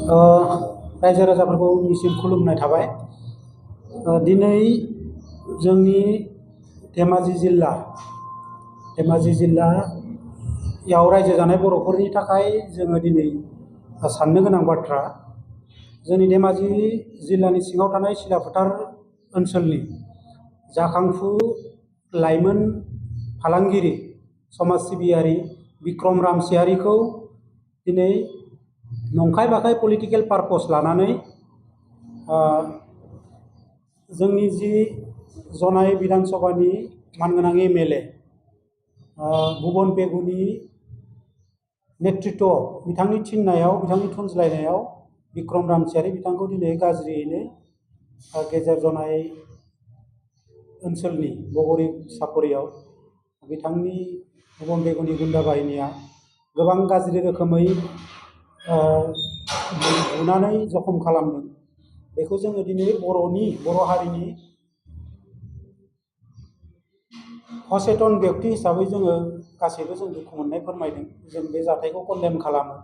रायजो राजाफोरखौ निसिम खुलुमनाय थाबाय। दिनै जोंनि धेमाजि जिल्लायाव रायजो जानाय बर'फोरनि थाखाय जोङो दिनै साननो गोनां बाथ्रा, जोंनि धेमाजि जिल्लानि सिङाव थानाय सिलाफोथार ओनसोलनि जाखांफु लाइमोन फालांगिरि समाज सिबियारि बिक्रम रामसियारिखौ दिनै नंखाय बाखाय पलिटिकेल पारपस लानानै जोंनि जि जनाय विधानसभानि मानगोनां एमएलए भुबन पेगुनि नेतृत्व बिथांनि थिननायाव, बिथांनि थुनज्लायनायाव बिक्रम रामसियारि बिथांखौ दिनै गाज्रियैनो गेजेर जनाय ओनसोलनि बगरी सापरियाव बिथांनि भुबन पेगुनि गुन्दा बाहिनिया गोबां गाज्रि रोखोमै बुनानै जखम खालामदों। बेखौ जोङो दिनै बर' हारिनि सचेतन व्यक्ति हिसाबै जोङो गासैबो जों दुखु मोननाय फोरमायदों। जों बे जाथायखौ कन्डेम खालामो।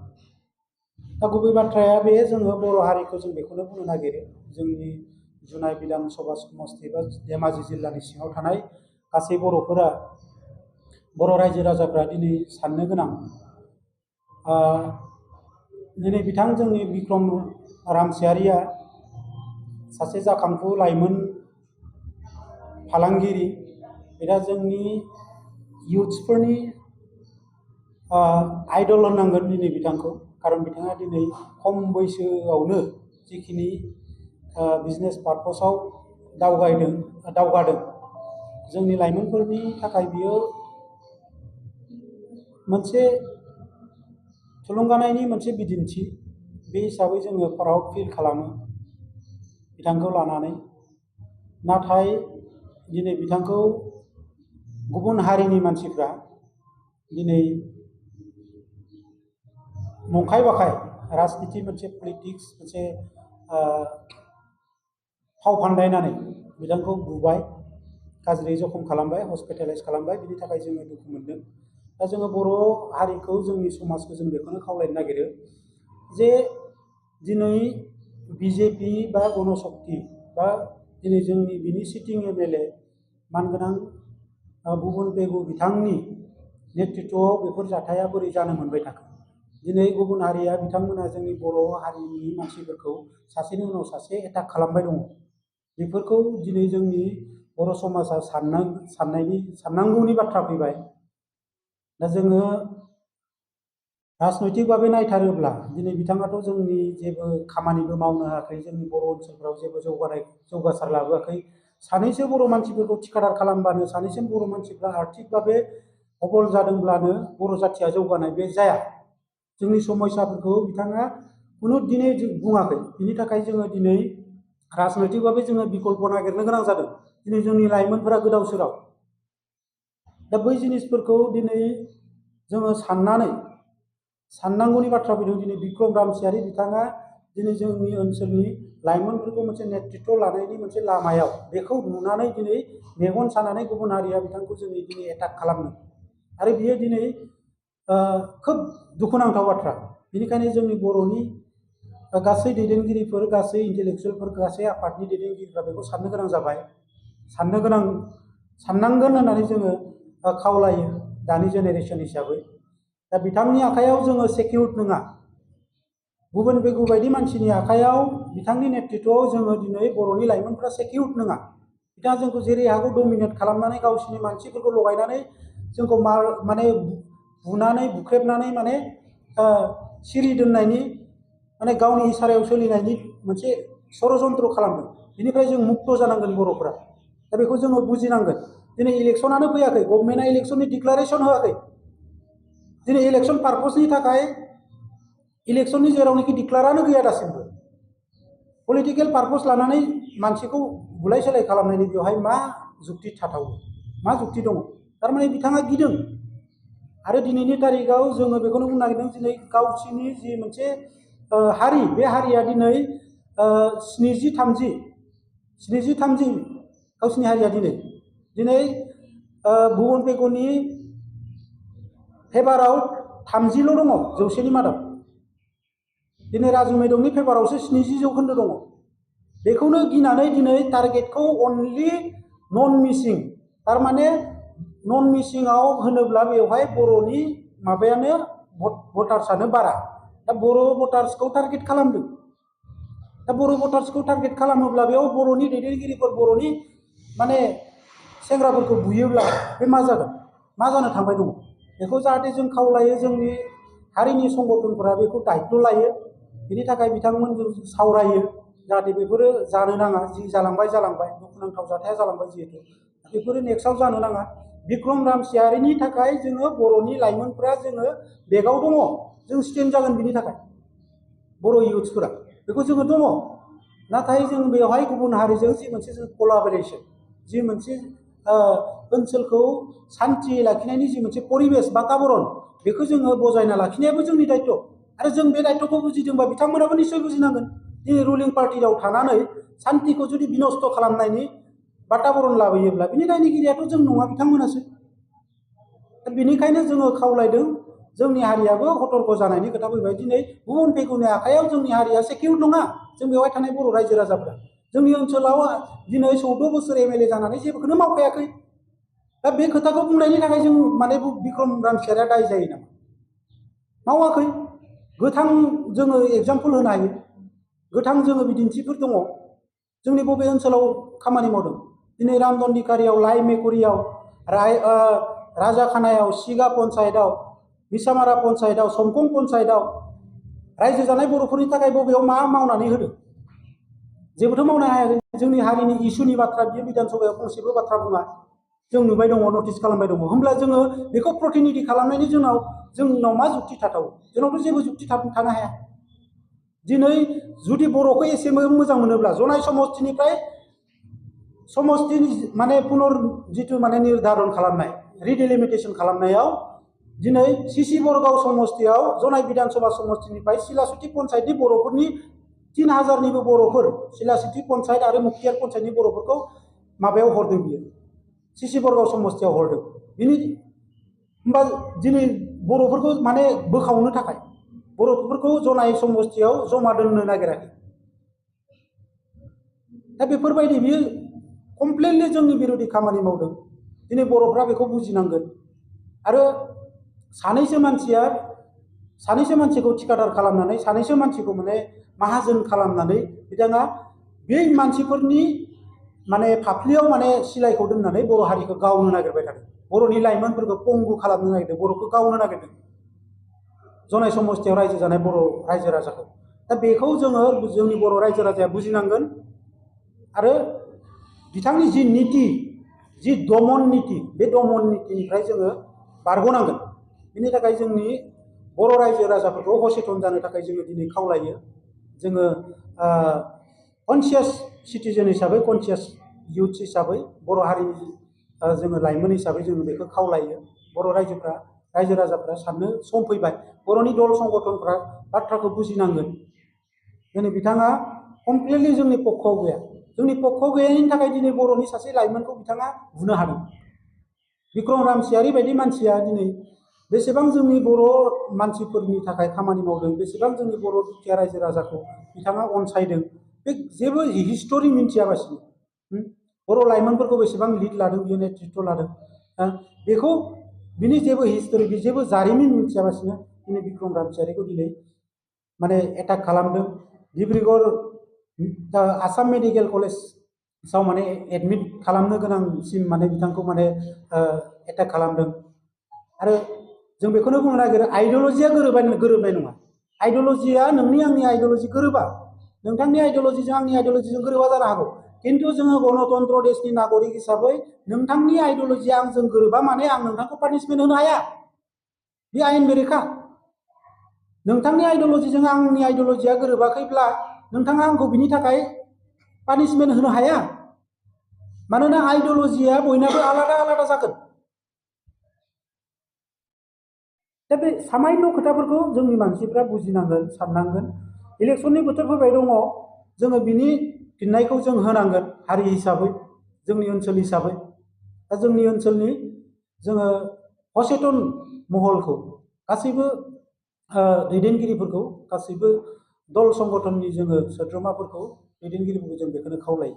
दा गुबै बाथ्राया बे, जोङो बर' हारिखौ जों बेखौनो बुंनो नागिरो, जोंनि जुनाय विधानसभा समस्ति बा धेमाजि जिल्लानि सिङाव थानाय गासै बर'फोरा, बर' रायजो राजाफ्रा दिनै साननो गोनां। दिनै बिथां जोंनि बिक्रम रामसियारिया सासे जाखांफु लाइमोन फालांगिरि। बिदा जोंनि इयुथ्सफोरनि आइडल होननांगोन दिनै बिथांखौ, खारन बिथाङा दिनै खम बैसोआवनो जिखिनि बिजनेस पारपसाव दावगादों, जोंनि लाइमोनफोरनि थाखाय बियो मोनसे थुलुंगानायनि मोनसे बिदिन्थि। बे हिसाबै जोङो प्राउड फिल खालामो बिथांखौ लानानै। नाथाय दिनै बिथांखौ गुबुन हारिनि मानसिफ्रा दिनै नंखाय बाखाय राजनिति, मोनसे पलिटिक्स, मोनसे फाव फान्दायनानै बिथांखौ बुबाय, गाज्रि जखम खालामबाय, हस्पिटेलाइज खालामबाय। बिनि थाखाय जोङो दुखु मोनदों। दा जोङो बर' हारिखौ, जोंनि समाजखौ जों बेखौनो खावलायनो नागिरो जे दिनै बिजेपि बा गणशक्ति बा दिनै जोंनि बिनि सिटिं एमएलए मानगोनां भुबन पेगु बिथांनि नेतृत्वआव बेफोर जाथाया बोरै जानो मोनबाय थाखो? दिनै गुबुन हारिया, बिथांमोना जोंनि बर' हारिनि मानसिफोरखौ सासेनि उनाव सासे एटाक खालामबाय दङ। बेफोरखौ दिनै जोंनि बर' समाजा साननांगौनि बाथ्रा फैबाय। दा जोङो राजनैतिक भाबै नायथारोब्ला दिनै बिथाङाथ' जोंनि जेबो खामानिबो मावनो हायाखै, जोंनि बर' ओनसोलफ्राव जेबो जौगासार लाबोआखै। सानैसो बर' मानसिफोरखौ थिखादार खालामबानो, सानैसो बर' मानसिफ्रा आर्थिक भाबै सबल जादोंब्लानो बर' जाथिया जौगानाय बे जाया। जोंनि समस्याफोरखौ बिथाङा खुनु दिनै बुङाखै। बिनि थाखाय जोङो दिनै राजनैतिक भाबै जोङो बिकल्प नागिरनो गोनां जादों। दिनै जोंनि लाइमोनफोरा गोदाव सोराव। दा बै जिनिसफोरखौ दिनै जोङो साननांगौनि बाथ्रा फैदों। दिनै बिक्रम रामसियारि बिथाङा दिनै जोंनि ओनसोलनि लाइमोनफोरखौ मोनसे नेतृत्व लानायनि मोनसे लामायाव, बेखौ नुनानै दिनै मेगन सानानै गुबुन हारिया बिथांखौ दिनै एटाक खालामदों। आरो बियो दिनै खोब दुखुनांथाव बाथ्रा। बेनिखायनो जोंनि बर'नि गासै दैदेनगिरिफोर, गासै इन्टेलेक्सुयेलफोर, गासै आफादनि दैदेनगिरिफ्रा बेखौ साननो गोनां जाबाय, साननांगोन होननानै जोङो खावलायो दानि जेनेरेसन हिसाबै। दा बिथांनि आखायाव जोङो सेकिउर्ड नङा। भुबन पेगु बायदि मानसिनि आखायाव, बिथांनि नेतृत्वआव जोङो दिनै बर'नि लाइमोनफ्रा सेकिउर्ड नङा। बिथाङा जोंखौ जेरै हागौ डमिनेट खालामनानै, गावसिनि मानसिफोरखौ लगायनानै जोंखौ माने बुनानै बुख्रेबनानै माने सिरि दोननायनि, माने गावनि इसारायाव सोलिनायनि मोनसे षड़यन्त्र खालामदों। बेनिफ्राय जों मुक्त जानांगोन बर'फोरा। दा बेखौ जोङो बुजिनांगोन। दिनै इलेक्सनानो फैयाखै, गभर्नमेन्टआ इलेक्सननि डिक्लारेसन होआखै। दिनै इलेक्सन पारपसनि थाखाय इलेक्सननि जेरावनोखि डिक्लारानो गैया दासिमबो। पलिटिकेल पारपस लानानै मानसिखौ बुलाय सोलाय खालामनायनि बेवहाय मा जुक्ति थाथावो, मा जुक्ति दङ? थारमाने बिथाङा गिदों। आरो दिनैनि तारिखाव जोङो बेखौनो बुंनो नागिरदों, दिनै गावसिनि जि मोनसे हारि, बे हारिया दिनै 70-30 गावसिनि हारिया दिनै भुबन पेगुनि फेभाराव 30ल' दङ 100नि मादाव। दिनै राजु मैदमनि पेपारावसो 70% दङ। बेखौनो गिनानै दिनै टारगेटखौ अनलि नन मिसिं, थारमाने नन मिसिंआव होनोब्ला बेवहाय बर'नि माबायानो भटार्सआनो बारा। दा बर' भटार्सखौ टारगेट खालामदों। दा बर' भटार्सखौ टारगेट खालामोब्ला बेयाव बर'नि दैदेनगिरिफोर, बर'नि माने सेंग्राफोरखौ बुयोब्ला बे मा जागोन, मा जानो थांबाय दङ। बेखौ जाहाथे जों खावलायो, जोंनि हारिनि संगठनफोरा बेखौ दायित्व लायो। बिनि थाखाय बिथांमोनजों सावरायो जाहाथे बेफोरो जानो नाङा। जि जालांबाय दुखुनांथाव जाथाया जालांबाय, जिहेतु बेफोरो नेक्स्टआव जानो नाङा। बिक्रम रामसियारिनि थाखाय जोङो बर'नि लाइमोनफोरा जोङो बेगाव दङ, जों स्टेन्ड जागोन बिनि थाखाय। बर' इयुथ्सफोरा बेखौ जोङो दङ। नाथाय जों बेवहाय गुबुन हारिजों जि मोनसे जों कलाबरेसन, जि मोनसे ओनसोलखौ सान्थि लाखिनायनि जि मोनसे परिबेस बाताबरन, बेखौ जोङो बजायना लाखिनायाबो जोंनि दायित्व। आरो जों बे दायित्वखौ बुजिदोंबा बिथांमोनाबो निश्चय बुजिनांगोन। दिनै रुलिं पार्टियाव थानानै सान्थिखौ जुदि बिनस्थ' खालामनायनि बाताबरन लाबोयोब्ला बिनि दायनिगिरियाथ' जों नङा, बिथांमोनासो। बेनिखायनो जोङो खावलायदों, जोंनि हारियाबो सतर्क जानायनि खोथा फैबाय। दिनै गुबुन फेगुनि आखायाव जोंनि हारिया सेकिउर नङा। जों बेवहाय थानाय बर' रायजो राजाफोरा जोंनि ओनसोलाव दिनै 14 बोसोर एमएलए जानानै जेबोखौनो मावखायाखै। दा बे खोथाखौ बुंनायनि थाखाय जों माने बिक्रम रामसियारिया दाय जायो नामा? मावाखै। गोथां जोङो एग्जाम्पल होनो हायो, गोथां जोङो बिदिन्थिफोर दङ। जोंनि बबे ओनसोलाव खामानि मावदों? दिनै रामदन्दिकारियाव, लाइ मेकुरियाव, राजाखानायाव, सिगा पन्सायतआव, मिसामारा पन्सायतआव, समखं पन्सायतआव रायजो जानाय बर'फोरनि थाखाय बबेयाव मा मावनानै होदों? जेबोथ' मावनो हायाखै। जोंनि हारिनि इस्युनि बाथ्रा बियो बिधान सभायाव फंसेबो बाथ्रा बुङा। जों नुबाय दङ, नटिस खालामबाय दङ। होमब्ला जोङो बेखौ प्रतिनिधि खालामनायनि जोंनाव मा जुक्ति थाथावो? जोंनावथ' जेबो जुक्ति थानो हाया। दिनै जुदि बर'खौ एसेबो मोजां मोनोब्ला जनाय समष्टिनिफ्राय समष्टिनि माने जिथु माने निर्धारन खालामनाय, रिडिलिमिटेसन खालामनायाव दिनै सिसि बरगाव समष्टियाव जनाय बिधानसभा समष्टिनिफ्राय सिलासुथि पन्सायतनि बर'फोरनि 3000निबो बर'फोर, सिलासुथि पन्सायत आरो मुखियार पन्सायतनि बर'फोरखौ माबायाव हरदों बियो, सिसि बरगाव समष्टियाव हरदों। होमबा दिनै बर'फोरखौ माने बोखावनो थाखाय बर'फोरखौ जनाय समष्टियाव जमा दोननो नागिराखै। दा बेफोरबायदि बियो कमप्लिटलि जोंनि बिरोधि खामानि मावदों। दिनै बर'फ्रा बेखौ बुजिनांगोन। आरो सानैसो मानसिखौ थिखादार खालामनानै, सानैसो मानसिखौ माने माहाजोन खालामनानै बिथाङा बे मानसिफोरनि माने फाफ्लियाव माने सिलाइखौ दोननानै बर' हारिखौ गावनो नागिरबाय थादों। बर'नि लाइमोनफोरखौ पंगु खालामनो नागिरदों, बर'खौ गावनो नागिरदों, जनाय समष्टियाव रायजो जानाय बर' रायजो राजाखौ। दा बेखौ जोंनि बर' रायजो राजाया बुजिनांगोन। आरो बिथांनि जि निति, जि दमन निति, बे दमन नितिनिफ्राय जोङो बारग'नांगोन। बिनि थाखाय जोंनि बर' रायजो राजाफोरखौ सचेतन जानो थाखाय जोङो दिनै खावलायो। जोङो कनसियास सिटिजेन हिसाबै, कनसियास इयुथ्स हिसाबै, बर' हारिनि जोङो लाइमोन हिसाबै जोङो बेखौ खावलायो। बर' रायजो राजाफ्रा साननो सम फैबाय। बर'नि दल संगठनफ्रा बाथ्राखौ बुजिनांगोन। दिनै बिथाङा कमप्लिटलि जोंनि पक्षआव गैया। जोंनि पक्षआव गैयैनि थाखाय दिनै बर'नि सासे लाइमोनखौ बिथाङा बुनो हादों। बिक्रम रामसियारि बायदि मानसिया दिनै बेसेबां जोंनि बर' मानसिफोरनि थाखाय खामानि मावदों, बेसेबां जोंनि बर' दुखिया रायजो राजाखौ बिथाङा अनसायदों, बे जेबो हिस्टरि मिन्थियाबासिनो बर' लाइमोनफोरखौ बेसेबां लिड लादों, बियो नेतृत्व लादों, बेखौ बिनि जेबो हिस्टरि, जेबो जारिमिन मिन्थियाबासिनो दिनै बिक्रम रामसियारिखौ दिनै माने एटाक खालामदों। डिब्रुगड़ आसाम मेडिकेल कलेजाव माने एडमिट खालामनो गोनांसिम माने बिथांखौ माने एटाक खालामदों। आरो जों बेखौनो बुंनो नागिरो, आइडियलजिया गोरोबनाय नङा। आइडियलजिया नोंनि आंनि आइडियलजि गोरोबा। नोंथांनि आइडियलजिजों आंनि आइडियलजिजों गोरोबा जानो हागौ। खिन्थु जोङो गणतन्त्र देशनि नागरिक हिसाबै नोंथांनि आइडियलजिया आंजों गोरोबा माने आं नोंथांखौ पानिशमेन्ट होनो हाया। बे आयेन बेरेखा। नोंथांनि आइडियलजिजों आंनि आइडियलजिया गोरोबाखैब्ला नोंथाङा आंखौ बिनि थाखाय पानिशमेन्ट होनो हाया। मानोना आइडियलजिया बयनाबो आलादा आलादा जागोन। दा बे सामान्य खोथाफोरखौ जोंनि मानसिफ्रा बुजिनांगोन, साननांगोन। इलेक्सननि बोथोर फैबाय दङ, जोङो बिनि फिननायखौ जों होनांगोन हारि हिसाबै, जोंनि ओनसोल हिसाबै। दा जोंनि ओनसोलनि जोङो सचेतन महलखौ, गासैबो दैदेनगिरिफोरखौ, गासैबो दल संगठननि जोङो सोद्रोमाफोरखौ दैदेनगिरिफोरखौ जों बेखौनो खावलायो।